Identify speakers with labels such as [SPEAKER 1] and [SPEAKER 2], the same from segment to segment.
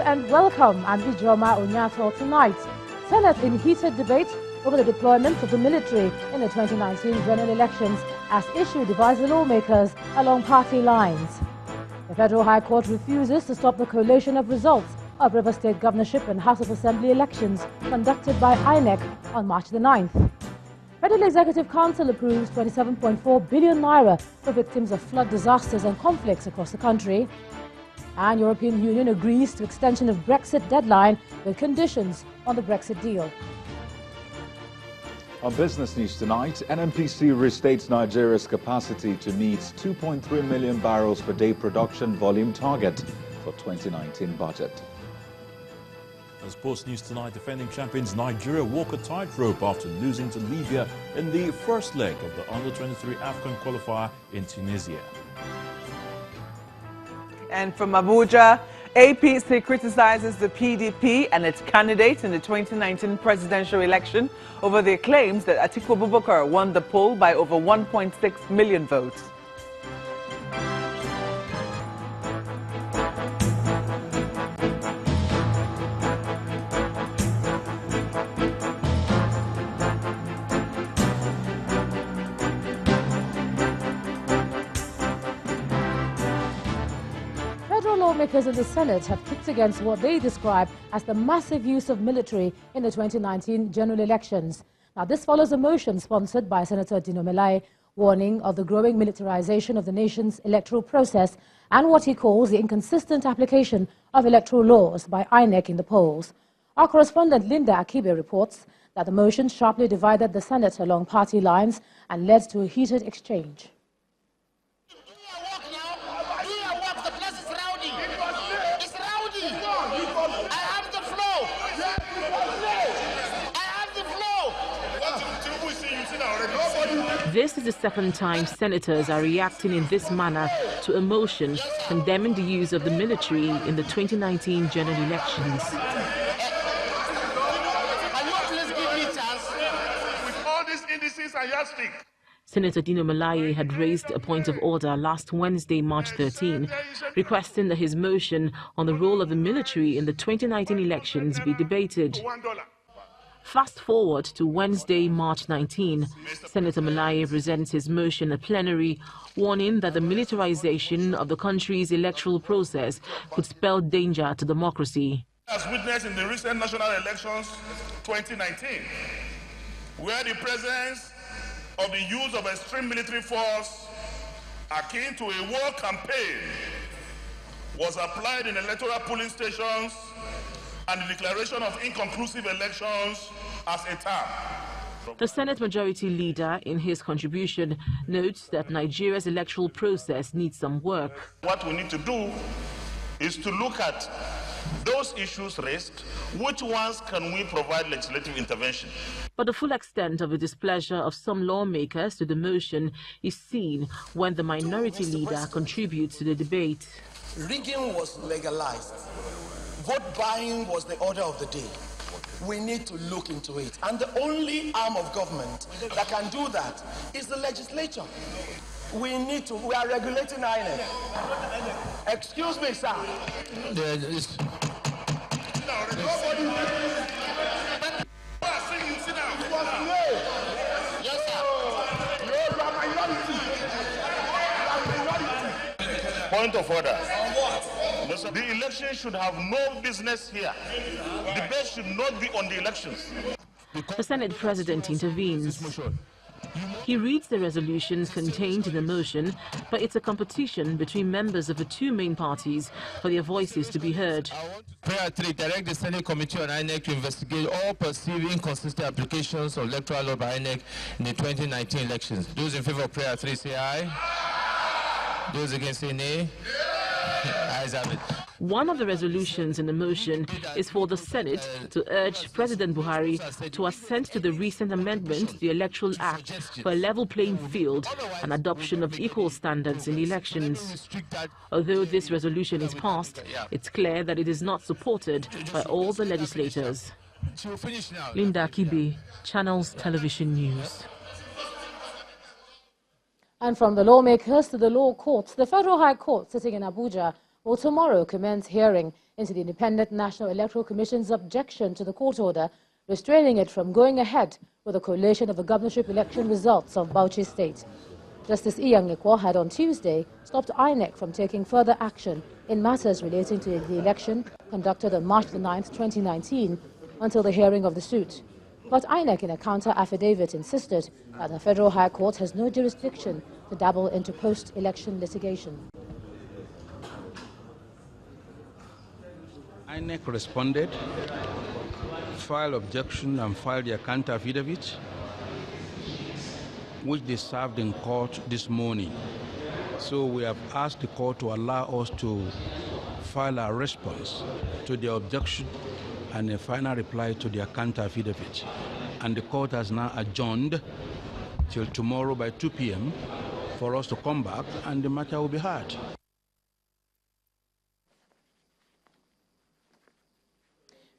[SPEAKER 1] and welcome. I'm Ijoma Onyato. Tonight, Senate in heated debate over the deployment of the military in the 2019 general elections as issue divides the lawmakers along party lines. The Federal High Court refuses to stop the collation of results of River State governorship and House of Assembly elections conducted by INEC on March the 9th. Federal Executive Council approves 27.4 billion naira for victims of flood disasters and conflicts across the country. And European Union agrees to extension of Brexit deadline with conditions on the Brexit deal.
[SPEAKER 2] On business news tonight, NNPC restates Nigeria's capacity to meet 2.3 million barrels per day production volume target for 2019 budget.
[SPEAKER 3] On sports news tonight, defending champions Nigeria walk a tightrope after losing to Libya in the first leg of the Under-23 AFCON qualifier in Tunisia.
[SPEAKER 4] And from Abuja, APC criticizes the PDP and its candidate in the 2019 presidential election over their claims that Atiku won the poll by over 1.6 million votes.
[SPEAKER 1] Federal lawmakers in the Senate have kicked against what they describe as the massive use of military in the 2019 general elections. Now, this follows a motion sponsored by Senator Dino Melaye warning of the growing militarization of the nation's electoral process and what he calls the inconsistent application of electoral laws by INEC in the polls. Our correspondent Linda Akibe reports that the motion sharply divided the Senate along party lines and led to a heated exchange.
[SPEAKER 5] This is the second time senators are reacting in this manner to a motion condemning the use of the military in the 2019 general elections. Senator Dino Melaye had raised a point of order last Wednesday, March 13, requesting that his motion on the role of the military in the 2019 elections be debated. Fast forward to Wednesday, March 19, Senator Melaye presents his motion at plenary, warning that the militarization of the country's electoral process could spell danger to democracy.
[SPEAKER 6] As witnessed in the recent national elections 2019, where the presence of the use of extreme military force akin to a war campaign was applied in electoral polling stations and the declaration of inconclusive elections as a term.
[SPEAKER 5] The Senate Majority Leader, in his contribution, notes that Nigeria's electoral process needs some work.
[SPEAKER 6] What we need to do is to look at those issues raised, which ones can we provide legislative intervention.
[SPEAKER 5] But the full extent of the displeasure of some lawmakers to the motion is seen when the Minority Leader contributes to the debate.
[SPEAKER 7] Rigging was legalized. Vote buying was the order of the day. We need to look into it. And the only arm of government that can do that is the legislature. We are regulating INEC. Excuse me, sir.
[SPEAKER 6] Point of order. The election should have no business here. The best should not be on the elections.
[SPEAKER 5] The Senate President intervenes. He reads the resolutions contained in the motion, but it's a competition between members of the two main parties for their voices to be heard.
[SPEAKER 8] Prayer 3, direct the Senate Committee on INEC to investigate all perceived inconsistent applications of electoral law by INEC in the 2019 elections. Those in favor of prayer 3 say aye. Those against say nay. Ayes have it.
[SPEAKER 5] One of the resolutions in the motion is for the Senate to urge President Buhari to assent to the recent amendment to the Electoral Act for a level playing field and adoption of equal standards in the elections. Although this resolution is passed, it's clear that it is not supported by all the legislators. Linda Akibe, Channels Television News.
[SPEAKER 1] And from the lawmakers to the law courts, the Federal High Court sitting in Abuja will tomorrow commence hearing into the Independent National Electoral Commission's objection to the court order restraining it from going ahead with the collation of the governorship election results of Bauchi State. Justice Iyang had on Tuesday stopped INEC from taking further action in matters relating to the election conducted on March 9, 2019, until the hearing of the suit. But INEC, in a counter-affidavit, insisted that the Federal High Court has no jurisdiction to dabble into post-election litigation.
[SPEAKER 9] INEC responded, filed objection and filed their counter-affidavit, which they served in court this morning. So we have asked the court to allow us to file a response to their objection and a final reply to their counter-affidavit. And the court has now adjourned till tomorrow by 2 p.m. for us to come back and the matter will be heard.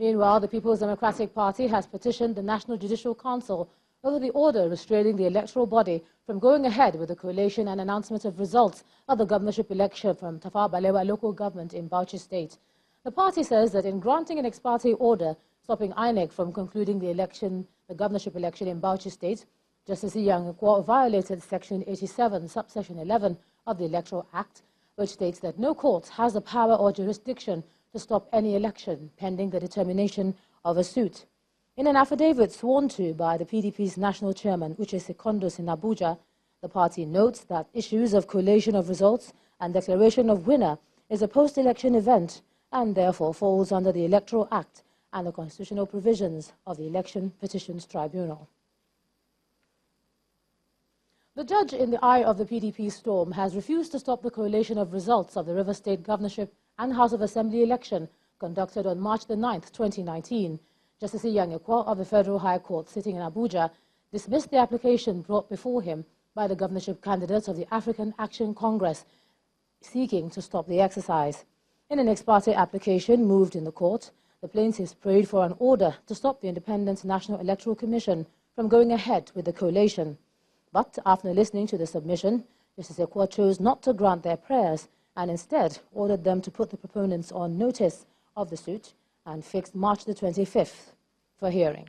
[SPEAKER 1] Meanwhile, the People's Democratic Party has petitioned the National Judicial Council over the order restraining the electoral body from going ahead with the collation and announcement of results of the governorship election from Tafawa Balewa local government in Bauchi State. The party says that in granting an ex parte order stopping INEC from concluding the governorship election in Bauchi State, Justice Iyang violated Section 87, subsection 11 of the Electoral Act, which states that no court has the power or jurisdiction to stop any election pending the determination of a suit. In an affidavit sworn to by the PDP's national chairman, Uche Secondos in Abuja, the party notes that issues of collation of results and declaration of winner is a post-election event and therefore falls under the Electoral Act and the constitutional provisions of the Election Petitions Tribunal. The judge in the eye of the PDP storm has refused to stop the collation of results of the River State governorship and House of Assembly election conducted on March the 9th, 2019. Justice Iyang of the Federal High Court sitting in Abuja dismissed the application brought before him by the governorship candidates of the African Action Congress seeking to stop the exercise. In an ex parte application moved in the court, the plaintiffs prayed for an order to stop the Independent National Electoral Commission from going ahead with the collation. But after listening to the submission, Justice Ekwa chose not to grant their prayers and instead ordered them to put the proponents on notice of the suit and fixed March the 25th for hearing.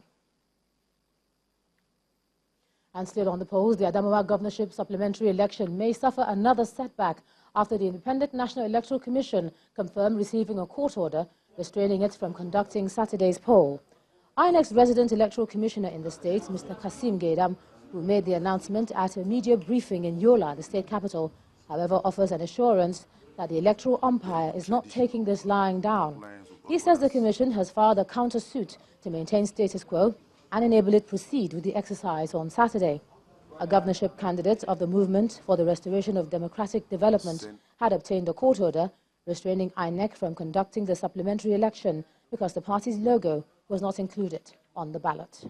[SPEAKER 1] And still on the polls, the Adamawa governorship supplementary election may suffer another setback after the Independent National Electoral Commission confirmed receiving a court order restraining it from conducting Saturday's poll. INEC's resident electoral commissioner in the state, Mr. Kasim Gaidam, who made the announcement at a media briefing in Yola, the state capital, however, offers an assurance that the electoral umpire is not taking this lying down. He says the commission has filed a counter-suit to maintain status quo and enable it proceed with the exercise on Saturday. A governorship candidate of the Movement for the Restoration of Democratic Development had obtained a court order restraining INEC from conducting the supplementary election because the party's logo was not included on the ballot.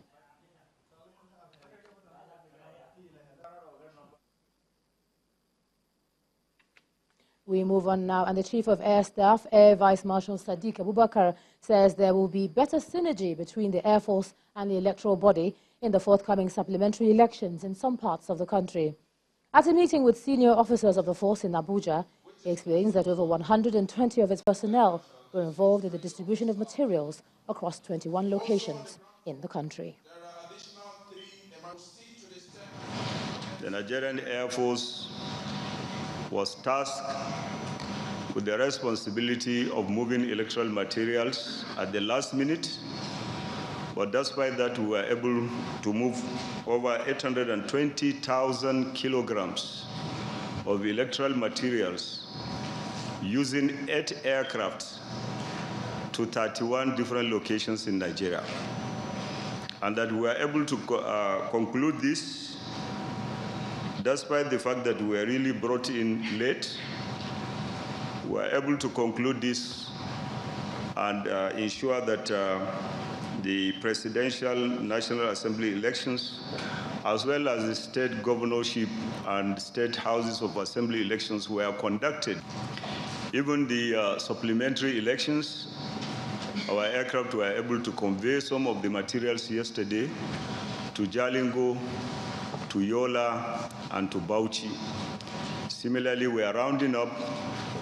[SPEAKER 1] We move on now, and the Chief of Air Staff, Air Vice Marshal Sadiq Abubakar, says there will be better synergy between the Air Force and the electoral body in the forthcoming supplementary elections in some parts of the country. At a meeting with senior officers of the force in Abuja, he explains that over 120 of its personnel were involved in the distribution of materials across 21 locations in the country.
[SPEAKER 10] The Nigerian Air Force was tasked with the responsibility of moving electoral materials at the last minute, but despite that we were able to move over 820,000 kilograms of electoral materials using 8 aircraft to 31 different locations in Nigeria. And that we were able to conclude this despite the fact that we were really brought in late. We were able to conclude this and ensure that the presidential National Assembly elections, as well as the state governorship and state houses of assembly elections were conducted. Even the supplementary elections, our aircraft were able to convey some of the materials yesterday to Jalingo, to Yola, and to Bauchi. Similarly, we are rounding up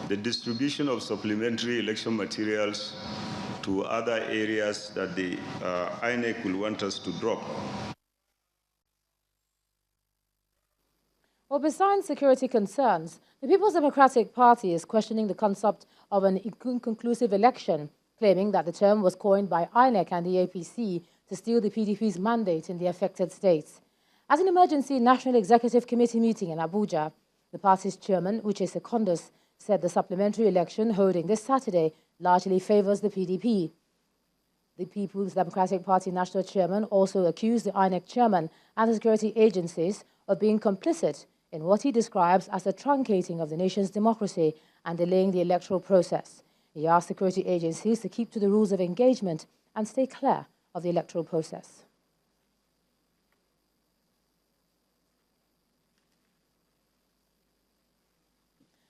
[SPEAKER 10] the distribution of supplementary election materials to other areas that the INEC will want us to drop.
[SPEAKER 1] Well, besides security concerns, the People's Democratic Party is questioning the concept of an inconclusive election, claiming that the term was coined by INEC and the APC to steal the PDP's mandate in the affected states. At an emergency National Executive Committee meeting in Abuja, the party's chairman, Uche Secondus, said the supplementary election holding this Saturday largely favors the PDP. The People's Democratic Party national chairman also accused the INEC chairman and the security agencies of being complicit in what he describes as the truncating of the nation's democracy and delaying the electoral process. He asked security agencies to keep to the rules of engagement and stay clear of the electoral process.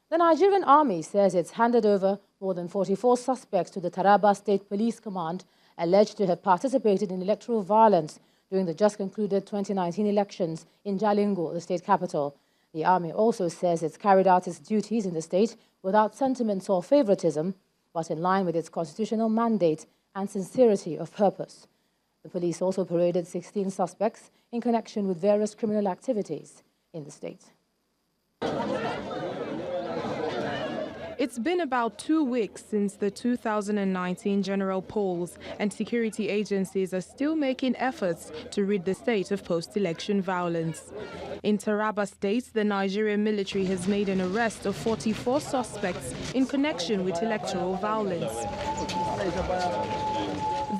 [SPEAKER 1] The Nigerian army says it's handed over more than 44 suspects to the Taraba State Police Command alleged to have participated in electoral violence during the just concluded 2019 elections in Jalingo, the state capital. The army also says it's carried out its duties in the state without sentiments or favoritism, but in line with its constitutional mandate and sincerity of purpose. The police also paraded 16 suspects in connection with various criminal activities in the state.
[SPEAKER 11] It's been about 2 weeks since the 2019 general polls, and security agencies are still making efforts to rid the state of post-election violence. In Taraba State, the Nigerian military has made an arrest of 44 suspects in connection with electoral violence.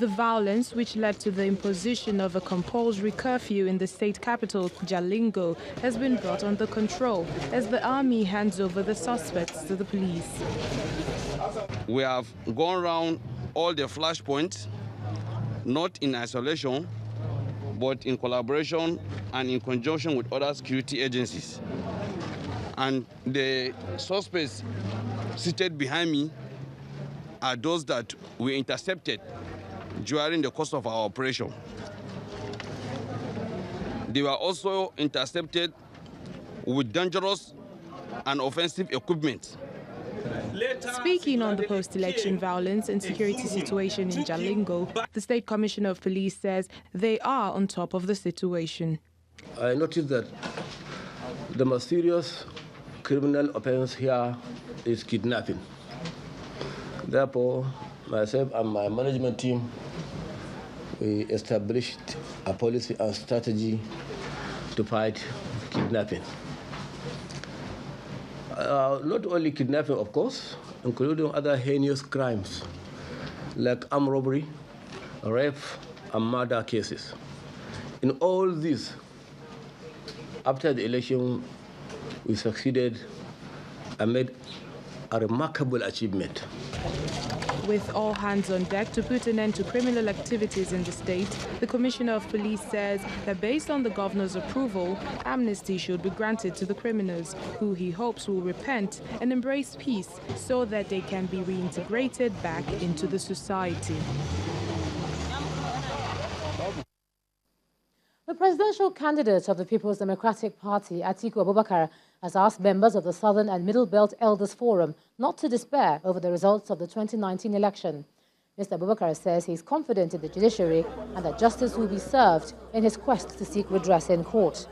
[SPEAKER 11] The violence, which led to the imposition of a compulsory curfew in the state capital, Jalingo, has been brought under control as the army hands over the suspects to the police.
[SPEAKER 12] We have gone around all the flashpoints, not in isolation, but in collaboration and in conjunction with other security agencies. And the suspects seated behind me are those that we intercepted during the course of our operation. They were also intercepted with dangerous and offensive equipment.
[SPEAKER 11] Speaking on the post-election violence and security situation in Jalingo, the State Commissioner of Police says they are on top of the situation.
[SPEAKER 13] I noticed that the most serious criminal offense here is kidnapping. Therefore, myself and my management team, we established a policy and strategy to fight kidnapping. Not only kidnapping, of course, including other heinous crimes like armed robbery, rape, and murder cases. In all these, after the election, we succeeded and made a remarkable achievement.
[SPEAKER 11] With all hands on deck to put an end to criminal activities in the state, the Commissioner of Police says that based on the governor's approval, amnesty should be granted to the criminals, who he hopes will repent and embrace peace so that they can be reintegrated back into the society.
[SPEAKER 1] The presidential candidate of the People's Democratic Party, Atiku Abubakar, has asked members of the Southern and Middle Belt Elders Forum not to despair over the results of the 2019 election. Mr. Abubakar says he is confident in the judiciary and that justice will be served in his quest to seek redress in court.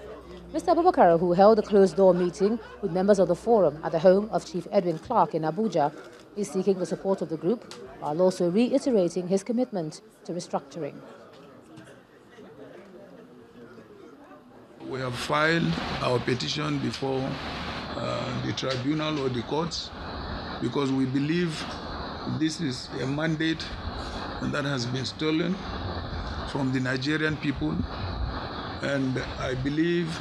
[SPEAKER 1] Mr. Abubakar, who held a closed-door meeting with members of the forum at the home of Chief Edwin Clark in Abuja, is seeking the support of the group while also reiterating his commitment to restructuring.
[SPEAKER 14] We have filed our petition before the tribunal or the courts because we believe this is a mandate that has been stolen from the Nigerian people, and I believe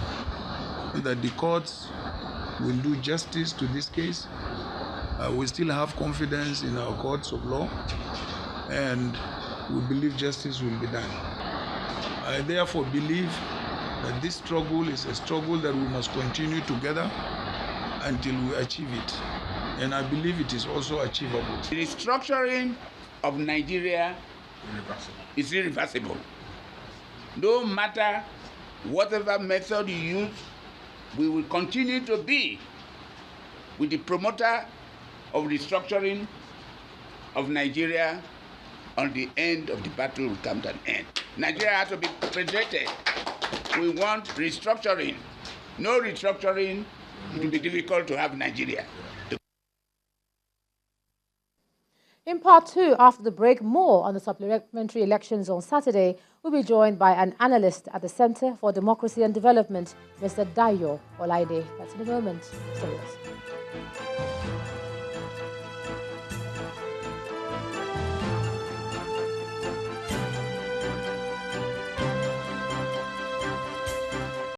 [SPEAKER 14] that the courts will do justice to this case. We still have confidence in our courts of law, and we believe justice will be done. I therefore believe that this struggle is a struggle that we must continue together until we achieve it. And I believe it is also achievable.
[SPEAKER 15] The restructuring of Nigeria is irreversible. No matter whatever method you use, we will continue to be with the promoter of restructuring of Nigeria, on the end of the battle will come to an end. Nigeria has to be federated. We want restructuring. No restructuring, it will be difficult to have Nigeria.
[SPEAKER 1] In part two, after the break, more on the supplementary elections on Saturday. We'll be joined by an analyst at the Center for Democracy and Development, Mr. Dayo Olaide. That's in a moment. Stay with us.